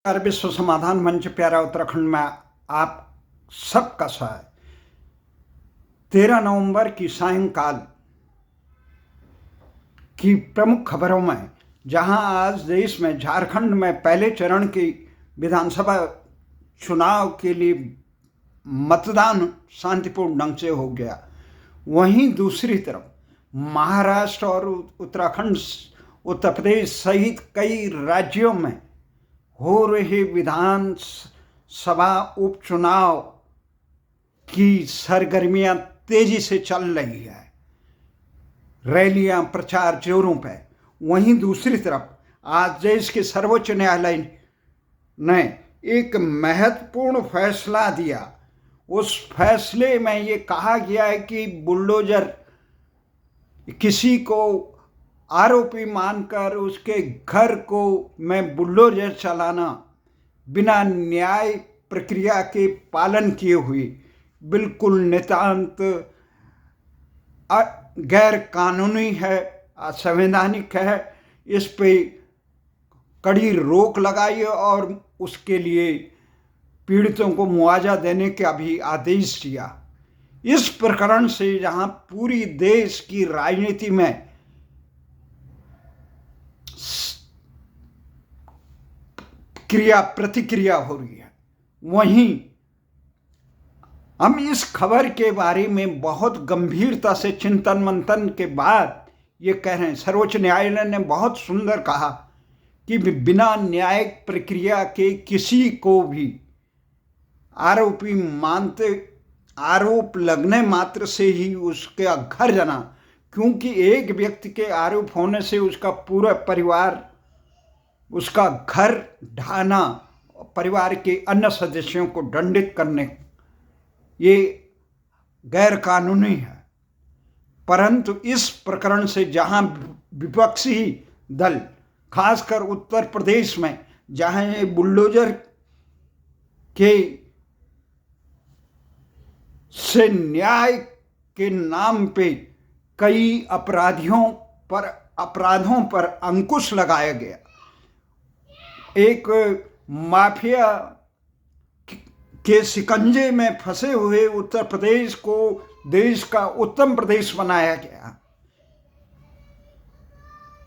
विश्व समाधान मंच प्यारा उत्तराखंड में आप सबका स्वागत। 13 नवंबर की सायंकाल की प्रमुख खबरों में, जहां आज देश में झारखंड में पहले चरण की विधानसभा चुनाव के लिए मतदान शांतिपूर्ण ढंग से हो गया, वहीं दूसरी तरफ महाराष्ट्र और उत्तराखंड, उत्तर प्रदेश सहित कई राज्यों में हो रहे विधानसभा उपचुनाव की सरगर्मियां तेजी से चल रही है। रैलियां, प्रचार जोरों पे। वहीं दूसरी तरफ आज देश के सर्वोच्च न्यायालय ने एक महत्वपूर्ण फैसला दिया। उस फैसले में ये कहा गया है कि बुलडोजर, किसी को आरोपी मानकर उसके घर को में बुलडोजर चलाना बिना न्याय प्रक्रिया के पालन किए हुए बिल्कुल नितांत गैर कानूनी है, असंवैधानिक है। इस पे कड़ी रोक लगाई और उसके लिए पीड़ितों को मुआवजा देने का भी आदेश दिया। इस प्रकरण से जहां पूरी देश की राजनीति में क्रिया प्रतिक्रिया हो रही है, वहीं हम इस खबर के बारे में बहुत गंभीरता से चिंतन मंथन के बाद ये कह रहे हैं। सर्वोच्च न्यायालय ने बहुत सुंदर कहा कि बिना न्यायिक प्रक्रिया के किसी को भी आरोपी मानते, आरोप लगने मात्र से ही उसका घर जाना, क्योंकि एक व्यक्ति के आरोप होने से उसका पूरा परिवार, उसका घर ढाना, परिवार के अन्य सदस्यों को दंडित करने, ये गैर कानूनी है। परंतु इस प्रकरण से जहां विपक्षी दल, खासकर उत्तर प्रदेश में, जहां ये बुलडोजर के से न्याय के नाम पे कई अपराधों पर अंकुश लगाया गया, एक माफिया के शिकंजे में फंसे हुए उत्तर प्रदेश को देश का उत्तम प्रदेश बनाया गया।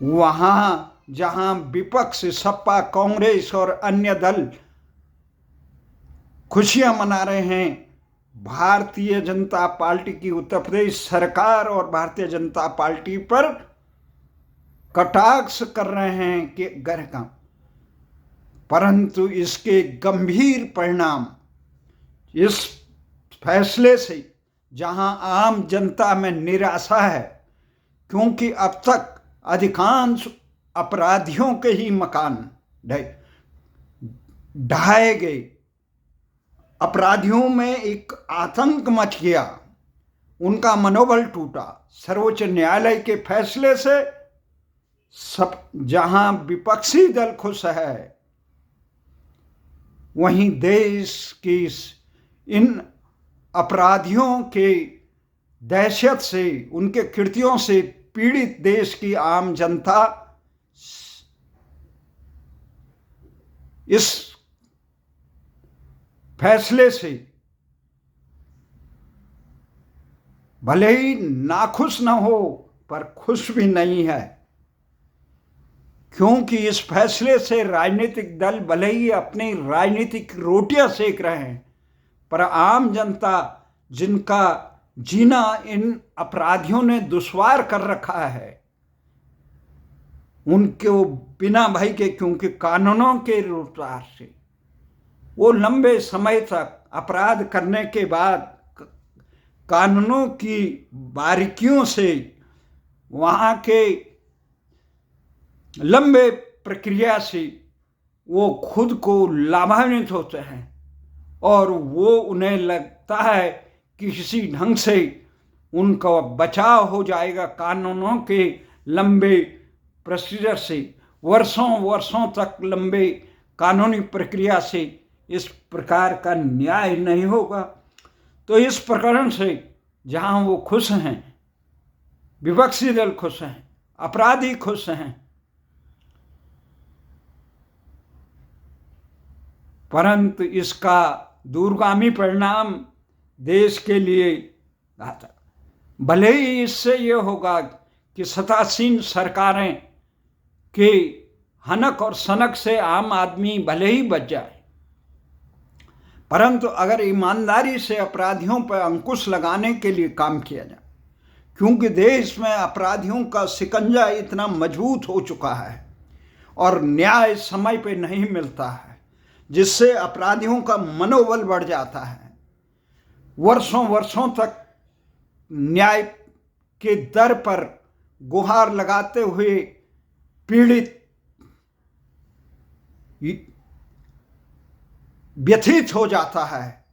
वहां जहां विपक्ष, सपा, कांग्रेस और अन्य दल खुशियां मना रहे हैं, भारतीय जनता पार्टी की उत्तर प्रदेश सरकार और भारतीय जनता पार्टी पर कटाक्ष कर रहे हैं कि घर का, परंतु इसके गंभीर परिणाम इस फैसले से जहां आम जनता में निराशा है, क्योंकि अब तक अधिकांश अपराधियों के ही मकान ढहाए गए, अपराधियों में एक आतंक मच गया, उनका मनोबल टूटा। सर्वोच्च न्यायालय के फैसले से सब, जहां विपक्षी दल खुश है, वहीं देश की इन अपराधियों के दहशत से, उनके कृत्यों से पीड़ित देश की आम जनता इस फैसले से भले ही नाखुश न हो, पर खुश भी नहीं है, क्योंकि इस फैसले से राजनीतिक दल भले ही अपनी राजनीतिक रोटियां सेक रहे हैं, पर आम जनता, जिनका जीना इन अपराधियों ने दुश्वार कर रखा है, उनको बिना भय के, क्योंकि कानूनों के रूपार से वो लंबे समय तक अपराध करने के बाद कानूनों की बारीकियों से, वहाँ के लंबे प्रक्रिया से वो खुद को लाभान्वित होते हैं और वो उन्हें लगता है कि किसी ढंग से उनका बचाव हो जाएगा कानूनों के लंबे प्रोसीजर से। वर्षों तक लंबे कानूनी प्रक्रिया से इस प्रकार का न्याय नहीं होगा। तो इस प्रकरण से जहां वो खुश हैं, विपक्षी दल खुश हैं, अपराधी खुश हैं, परंतु इसका दूरगामी परिणाम देश के लिए घातक। भले ही इससे ये होगा कि सत्तासीन सरकारें के हनक और सनक से आम आदमी भले ही बच जाए, परंतु अगर ईमानदारी से अपराधियों पर अंकुश लगाने के लिए काम किया जाए, क्योंकि देश में अपराधियों का शिकंजा इतना मजबूत हो चुका है और न्याय समय पे नहीं मिलता है, जिससे अपराधियों का मनोबल बढ़ जाता है। वर्षों वर्षों तक न्याय के दर पर गुहार लगाते हुए पीड़ित व्यथित हो जाता है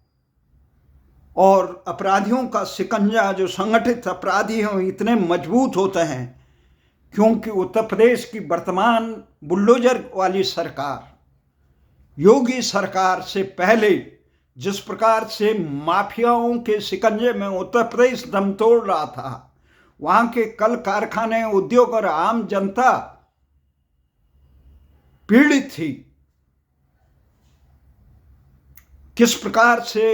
और अपराधियों का शिकंजा, जो संगठित अपराधी हैं, इतने मजबूत होते हैं क्योंकि उत्तर प्रदेश की वर्तमान बुलडोजर वाली सरकार, योगी सरकार से पहले जिस प्रकार से माफियाओं के शिकंजे में उत्तर प्रदेश दम तोड़ रहा था, वहां के कल कारखाने, उद्योग और आम जनता पीड़ित थी। किस प्रकार से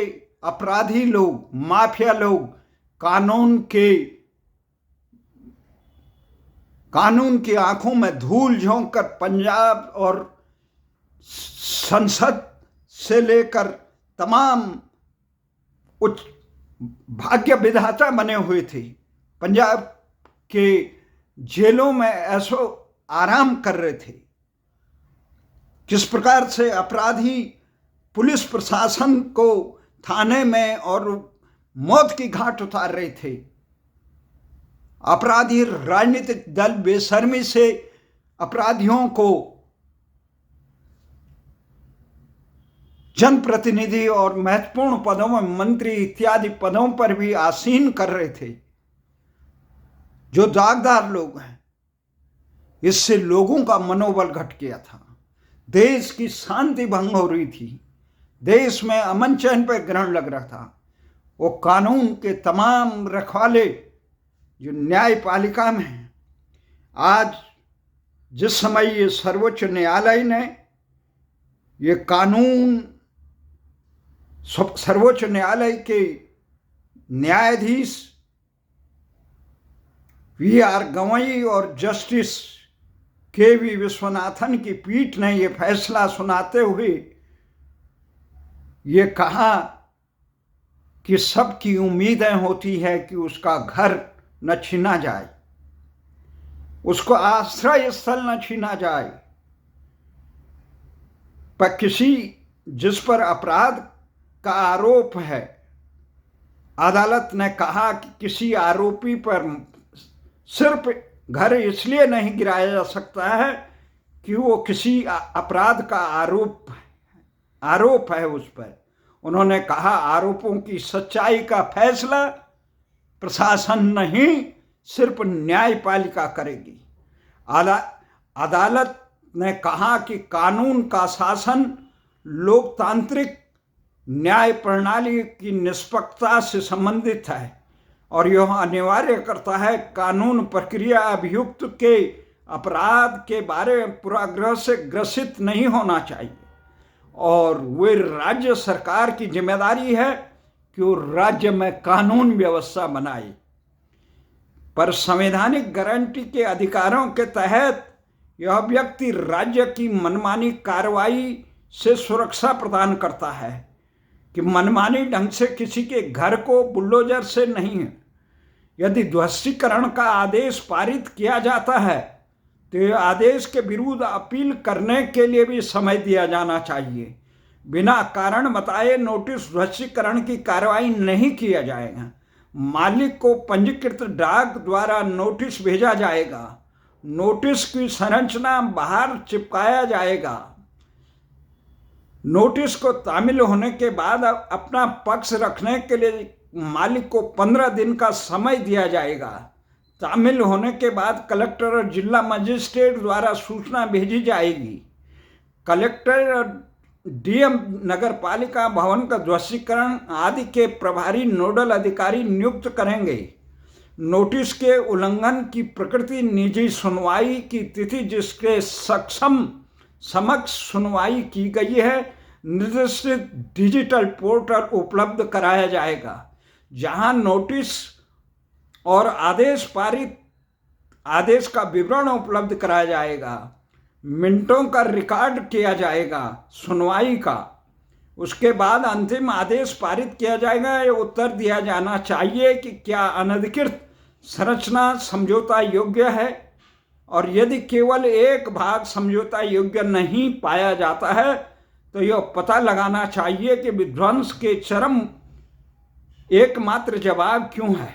अपराधी लोग, माफिया लोग कानून की आंखों में धूल झोंक कर पंजाब और संसद से लेकर तमाम उच्च भाग्य विधाता बने हुए थे, पंजाब के जेलों में ऐसो आराम कर रहे थे। किस प्रकार से अपराधी पुलिस प्रशासन को थाने में और मौत की घाट उतार रहे थे। अपराधी राजनीतिक दल बेशर्मी से अपराधियों को जनप्रतिनिधि और महत्वपूर्ण पदों में मंत्री इत्यादि पदों पर भी आसीन कर रहे थे, जो दागदार लोग हैं। इससे लोगों का मनोबल घट गया था, देश की शांति भंग हो रही थी, देश में अमन चैन पर ग्रहण लग रहा था। वो कानून के तमाम रखवाले जो न्यायपालिका में हैं, आज जिस समय ये सर्वोच्च न्यायालय ने ये कानून, सर्वोच्च न्यायालय के न्यायाधीश वी.आर. गवई और जस्टिस के.वी. विश्वनाथन की पीठ ने ये फैसला सुनाते हुए ये कहा कि सबकी उम्मीदें होती है कि उसका घर न छीना जाए, उसको आश्रय स्थल न छीना जाए, पर जिस पर अपराध का आरोप है, अदालत ने कहा कि किसी आरोपी पर सिर्फ घर इसलिए नहीं गिराया जा सकता है कि वो किसी अपराध का आरोप है उस पर। उन्होंने कहा आरोपों की सच्चाई का फैसला प्रशासन नहीं, सिर्फ न्यायपालिका करेगी। अदालत ने कहा कि कानून का शासन लोकतांत्रिक न्याय प्रणाली की निष्पक्षता से संबंधित है और यह अनिवार्य करता है कानून प्रक्रिया अभियुक्त के अपराध के बारे में पूर्वाग्रह से ग्रसित नहीं होना चाहिए और वे राज्य सरकार की जिम्मेदारी है कि वो राज्य में कानून व्यवस्था बनाए। पर संवैधानिक गारंटी के अधिकारों के तहत यह व्यक्ति राज्य की मनमानी कार्रवाई से सुरक्षा प्रदान करता है कि मनमानी ढंग से किसी के घर को बुलडोजर से नहीं है। यदि ध्वस्तीकरण का आदेश पारित किया जाता है तो यह आदेश के विरुद्ध अपील करने के लिए भी समय दिया जाना चाहिए। बिना कारण बताए नोटिस ध्वस्तीकरण की कार्रवाई नहीं किया जाएगा। मालिक को पंजीकृत डाक द्वारा नोटिस भेजा जाएगा। नोटिस की संरचना बाहर चिपकाया जाएगा। नोटिस को तामील होने के बाद अपना पक्ष रखने के लिए मालिक को 15 दिन का समय दिया जाएगा। तामील होने के बाद कलेक्टर और जिला मजिस्ट्रेट द्वारा सूचना भेजी जाएगी। कलेक्टर और डीएम नगर पालिका भवन का ध्वस्तीकरण आदि के प्रभारी नोडल अधिकारी नियुक्त करेंगे। नोटिस के उल्लंघन की प्रकृति, निजी सुनवाई की तिथि जिसके समक्ष सुनवाई की गई है, निर्दिष्ट डिजिटल पोर्टल उपलब्ध कराया जाएगा, जहां नोटिस और आदेश का विवरण उपलब्ध कराया जाएगा, मिनटों का रिकॉर्ड किया जाएगा सुनवाई का। उसके बाद अंतिम आदेश पारित किया जाएगा। ये उत्तर दिया जाना चाहिए कि क्या अनधिकृत संरचना समझौता योग्य है, और यदि केवल एक भाग समझौता योग्य नहीं पाया जाता है तो यह पता लगाना चाहिए कि विध्वंस के चरम एकमात्र जवाब क्यों है।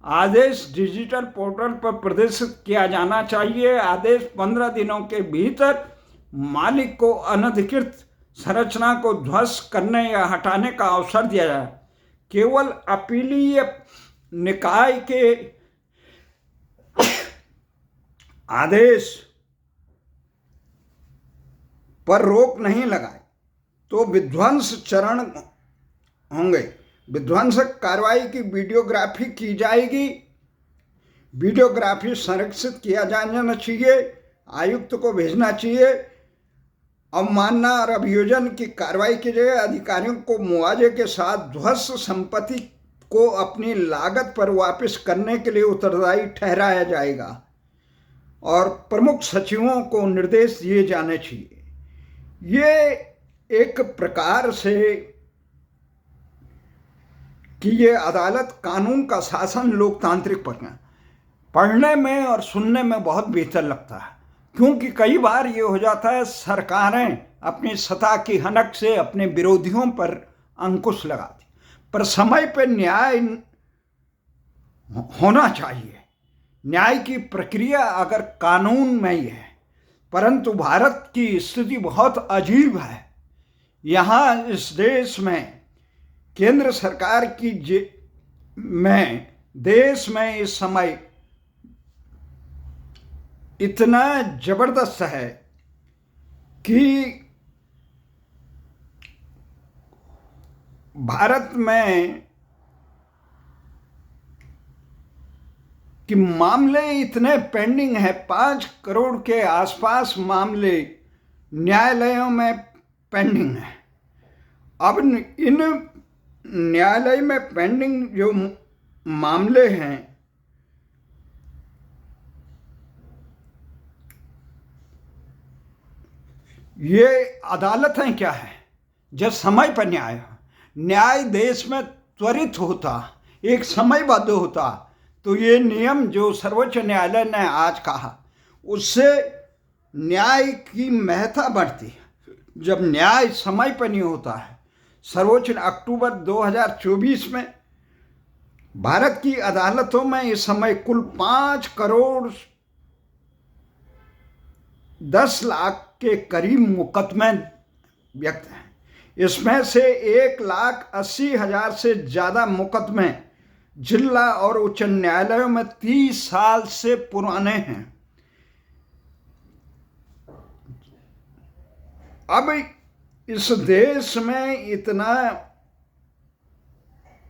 आदेश डिजिटल पोर्टल पर प्रदर्शित किया जाना चाहिए। आदेश 15 दिनों के भीतर मालिक को अनधिकृत संरचना को ध्वस्त करने या हटाने का अवसर दिया जाए। केवल अपीलीय निकाय के आदेश पर रोक नहीं लगाए तो विध्वंस चरण होंगे। विध्वंसक कार्रवाई की वीडियोग्राफी की जाएगी। वीडियोग्राफी संरक्षित किया जाना चाहिए, आयुक्त को भेजना चाहिए। अवमानना और अभियोजन की कार्रवाई की जाए। अधिकारियों को मुआवजे के साथ ध्वस्त संपत्ति को अपनी लागत पर वापस करने के लिए उत्तरदायी ठहराया जाएगा, और प्रमुख सचिवों को निर्देश दिए जाने चाहिए। ये एक प्रकार से कि ये अदालत कानून का शासन लोकतांत्रिक पढ़ने में और सुनने में बहुत बेहतर लगता है, क्योंकि कई बार ये हो जाता है सरकारें अपनी सत्ता की हनक से अपने विरोधियों पर अंकुश लगाती, पर समय पर न्याय होना चाहिए। न्याय की प्रक्रिया अगर कानून में ही है, परंतु भारत की स्थिति बहुत अजीब है। यहाँ इस देश में केंद्र सरकार की देश में इस समय इतना जबरदस्त है कि भारत में कि मामले इतने पेंडिंग है, 5 करोड़ के आसपास मामले न्यायालयों में पेंडिंग है। अब इन न्यायालय में पेंडिंग जो मामले हैं, ये अदालतें क्या है जब समय पर न्याय देश में त्वरित होता, एक समयबद्ध होता, तो ये नियम जो सर्वोच्च न्यायालय ने आज कहा, उससे न्याय की महत्ता बढ़ती है। जब न्याय समय पर नहीं होता है, सर्वोच्च अक्टूबर 2024 में भारत की अदालतों में इस समय कुल 5 करोड़ 10 लाख के करीब मुकदमे व्यक्त हैं। इसमें से 1,80,000 से ज़्यादा मुकदमे जिला और उच्च न्यायालयों में 30 साल से पुराने हैं। अब इस देश में इतना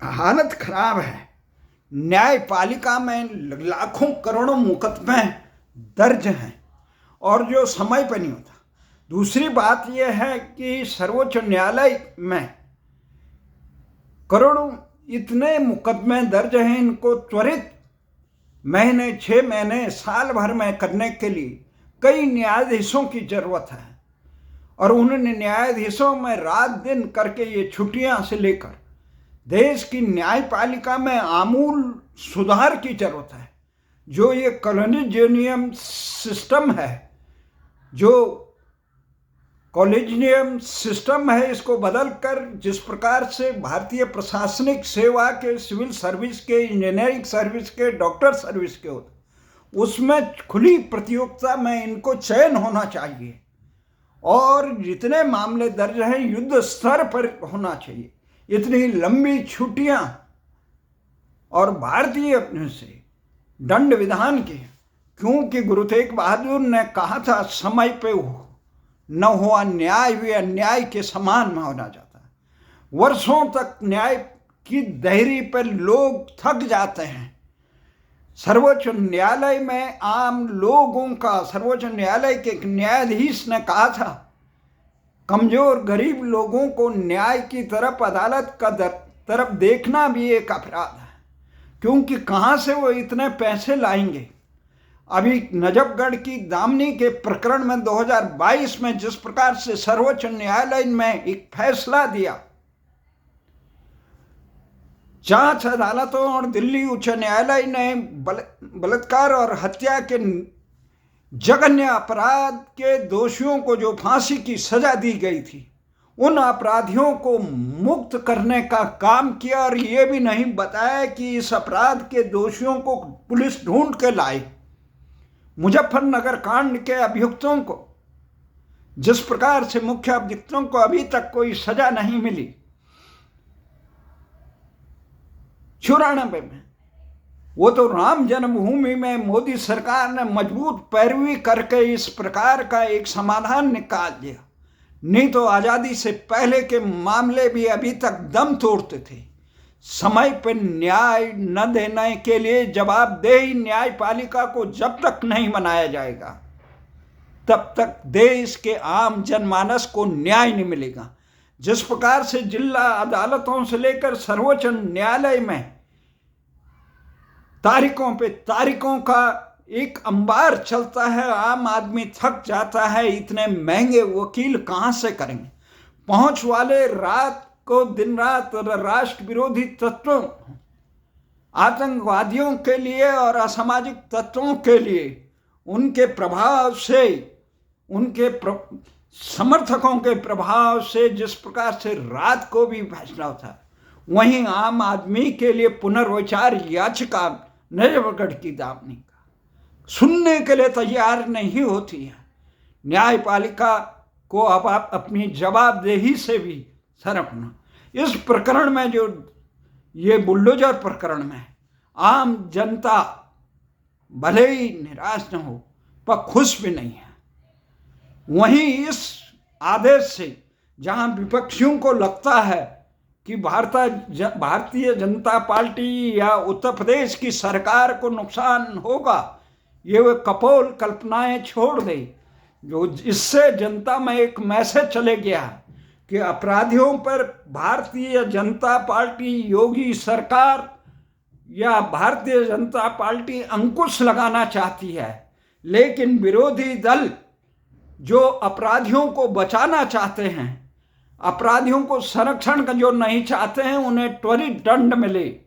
हालत खराब है, न्यायपालिका में लाखों करोड़ों मुकदमे दर्ज हैं और जो समय पर नहीं होता। दूसरी बात यह है कि सर्वोच्च न्यायालय में करोड़ों इतने मुकदमे दर्ज हैं, इनको त्वरित महीने, 6 महीने, साल भर में करने के लिए कई न्यायाधीशों की जरूरत है, और उन न्यायाधीशों में रात दिन करके ये छुट्टियां से लेकर देश की न्यायपालिका में आमूल सुधार की जरूरत है। जो ये कॉलेजियम सिस्टम है, जो कॉलेजियम सिस्टम है, इसको बदलकर जिस प्रकार से भारतीय प्रशासनिक सेवा के, सिविल सर्विस के, इंजीनियरिंग सर्विस के, डॉक्टर सर्विस के होते, उसमें खुली प्रतियोगिता में इनको चयन होना चाहिए, और जितने मामले दर्ज हैं युद्ध स्तर पर होना चाहिए। इतनी लंबी छुट्टियां और भारतीय अपने से दंड विधान की, क्योंकि गुरु तेग बहादुर ने कहा था समय पे न हुआ न्याय भी अन्याय के समान में होना जाता है। वर्षों तक न्याय की देहरी पर लोग थक जाते हैं। सर्वोच्च न्यायालय में आम लोगों का, सर्वोच्च न्यायालय के एक न्यायाधीश ने कहा था कमजोर गरीब लोगों को न्याय की तरफ, अदालत का तरफ देखना भी एक अपराध है, क्योंकि कहाँ से वो इतने पैसे लाएंगे। अभी नजफगढ़ की दामनी के प्रकरण में 2022 में जिस प्रकार से सर्वोच्च न्यायालय में एक फैसला दिया, जांच अदालतों और दिल्ली उच्च न्यायालय ने बलात्कार और हत्या के जघन्य अपराध के दोषियों को जो फांसी की सजा दी गई थी, उन अपराधियों को मुक्त करने का काम किया, और ये भी नहीं बताया कि इस अपराध के दोषियों को पुलिस ढूंढ के लाए। मुजफ्फरनगर कांड के अभियुक्तों को, जिस प्रकार से मुख्य अभियुक्तों को अभी तक कोई सजा नहीं मिली, 94 में, वो तो राम जन्मभूमि में मोदी सरकार ने मजबूत पैरवी करके इस प्रकार का एक समाधान निकाल दिया। नहीं तो आजादी से पहले के मामले भी अभी तक दम तोड़ते थे। समय पर न्याय न देने के लिए जवाबदेही न्यायपालिका को जब तक नहीं बनाया जाएगा, तब तक देश के आम जनमानस को न्याय नहीं मिलेगा। जिस प्रकार से जिला अदालतों से लेकर सर्वोच्च न्यायालय में तारीखों पे तारीखों का एक अंबार चलता है, आम आदमी थक जाता है। इतने महंगे वकील कहाँ से करेंगे? पहुंच वाले रात को दिन रात राष्ट्र विरोधी तत्वों, आतंकवादियों के लिए और असामाजिक तत्वों के लिए, उनके प्रभाव से, उनके समर्थकों के प्रभाव से जिस प्रकार से रात को भी फैसला होता है, वहीं आम आदमी के लिए पुनर्विचार याचिका नजफगढ़ की दामनी का सुनने के लिए तैयार नहीं होती है। न्यायपालिका को अब आप अपनी जवाबदेही से भी सरकना। इस प्रकरण में, जो ये बुलडोजर प्रकरण में, आम जनता भले ही निराश न हो पर खुश भी नहीं है। वहीं इस आदेश से जहां विपक्षियों को लगता है कि भारतीय जनता पार्टी या उत्तर प्रदेश की सरकार को नुकसान होगा, ये वे कपोल कल्पनाएं छोड़ दे। जो इससे जनता में एक मैसेज चले गया कि अपराधियों पर भारतीय जनता पार्टी, योगी सरकार या भारतीय जनता पार्टी अंकुश लगाना चाहती है, लेकिन विरोधी दल जो अपराधियों को बचाना चाहते हैं, अपराधियों को संरक्षण का जो नहीं चाहते हैं, उन्हें त्वरित दंड मिले,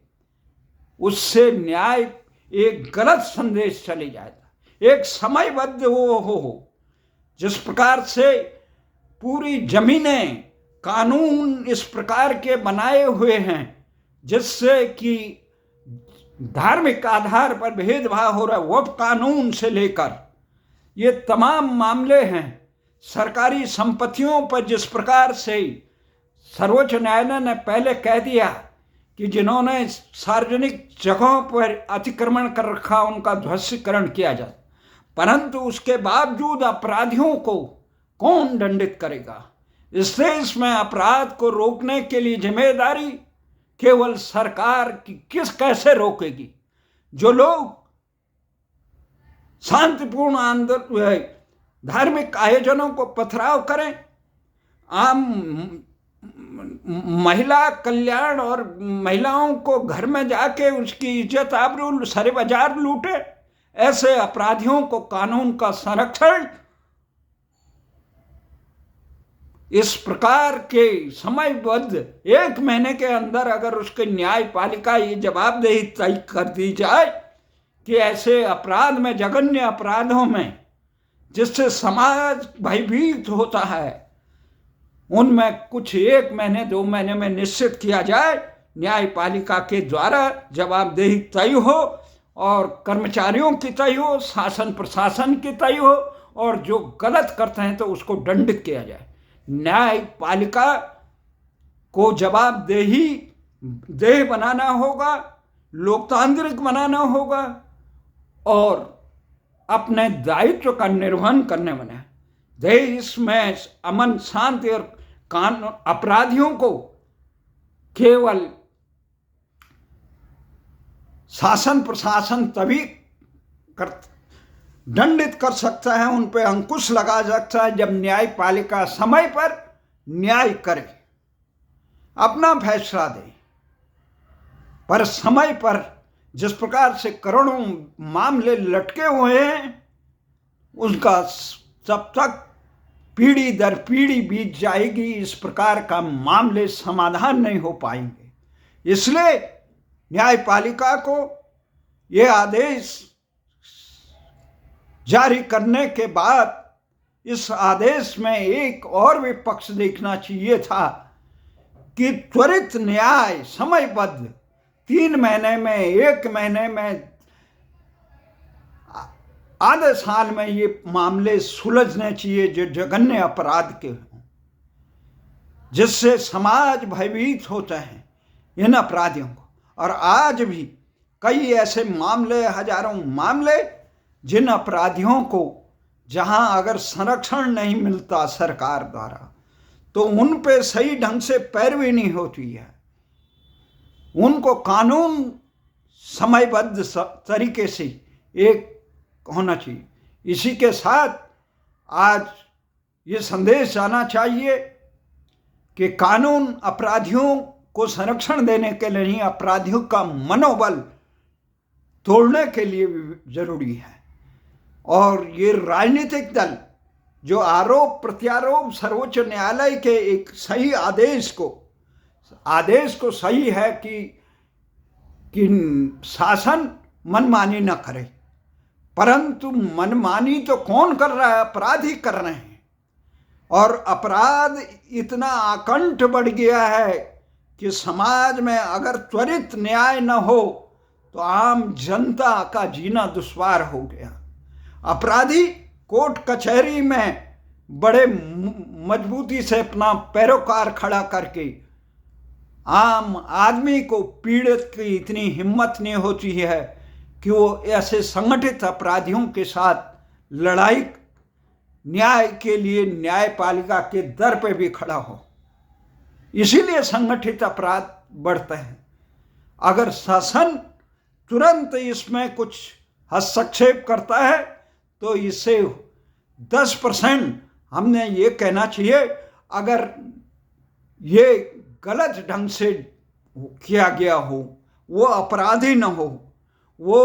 उससे न्याय एक गलत संदेश चले जाएगा। एक समयबद्ध वो हो जिस प्रकार से पूरी जमीनें कानून इस प्रकार के बनाए हुए हैं जिससे कि धार्मिक आधार पर भेदभाव हो रहा है, वक्फ कानून से लेकर ये तमाम मामले हैं। सरकारी संपत्तियों पर जिस प्रकार से सर्वोच्च न्यायालय ने पहले कह दिया कि जिन्होंने सार्वजनिक जगहों पर अतिक्रमण कर रखा उनका ध्वस्तीकरण किया जाए, परंतु उसके बावजूद अपराधियों को कौन दंडित करेगा? इसलिए इसमें अपराध को रोकने के लिए जिम्मेदारी केवल सरकार की कैसे रोकेगी? जो लोग शांतिपूर्ण आंदोलन, धार्मिक आयोजनों को पथराव करें, आम महिला कल्याण और महिलाओं को घर में जाके उसकी इज्जत आबरू सरे बाजार लूटे, ऐसे अपराधियों को कानून का संरक्षण इस प्रकार के समयबद्ध 1 महीने के अंदर अगर उसके न्यायपालिका ये जवाबदेही तय कर दी जाए कि ऐसे अपराध में, जघन्य अपराधों में जिससे समाज भयभीत होता है, उनमें कुछ 1 महीने 2 महीने में निश्चित किया जाए, न्यायपालिका के द्वारा जवाबदेही तय हो और कर्मचारियों की तय हो, शासन प्रशासन की तय हो, और जो गलत करते हैं तो उसको दंडित किया जाए। न्यायपालिका को जवाबदेही देह बनाना होगा, लोकतांत्रिक बनाना होगा और अपने दायित्व का निर्वहन करने बने। देश में अमन शांति और कानून, अपराधियों को केवल शासन प्रशासन तभी दंडित कर सकता है, उन पर अंकुश लगा सकता है जब न्यायपालिका समय पर न्याय करे, अपना फैसला दे। पर समय पर जिस प्रकार से करोड़ों मामले लटके हुए हैं, उसका जब तक पीढ़ी दर पीढ़ी बीत जाएगी, इस प्रकार का मामले समाधान नहीं हो पाएंगे। इसलिए न्यायपालिका को ये आदेश जारी करने के बाद इस आदेश में एक और भी पक्ष देखना चाहिए था कि त्वरित न्याय, समयबद्ध, 3 महीने में, 1 महीने में, आधे साल में ये मामले सुलझने चाहिए जो जघन्य अपराध के हों, जिससे समाज भयभीत होता है इन अपराधियों को। और आज भी कई ऐसे मामले, हजारों मामले, जिन अपराधियों को जहां अगर संरक्षण नहीं मिलता सरकार द्वारा, तो उन पे सही ढंग से पैरवी नहीं होती है। उनको कानून समयबद्ध तरीके से एक होना चाहिए। इसी के साथ आज ये संदेश जाना चाहिए कि कानून अपराधियों को संरक्षण देने के लिए नहीं, अपराधियों का मनोबल तोड़ने के लिए भी जरूरी है। और ये राजनीतिक दल जो आरोप प्रत्यारोप सर्वोच्च न्यायालय के एक सही आदेश को सही है कि शासन मनमानी न करे, परंतु मनमानी तो कौन कर रहा है? अपराधी कर रहे हैं। और अपराध इतना आकंठ बढ़ गया है कि समाज में अगर त्वरित न्याय न हो तो आम जनता का जीना दुश्वार हो गया। अपराधी कोर्ट कचहरी में बड़े मजबूती से अपना पैरोकार खड़ा करके आम आदमी को, पीड़ित की इतनी हिम्मत नहीं होती है कि वो ऐसे संगठित अपराधियों के साथ लड़ाई, न्याय के लिए न्यायपालिका के दर पे भी खड़ा हो। इसीलिए संगठित अपराध बढ़ते हैं। अगर शासन तुरंत इसमें कुछ हस्तक्षेप करता है तो इससे 10% हमने ये कहना चाहिए, अगर ये गलत ढंग से किया गया हो, वो अपराधी न हो, वो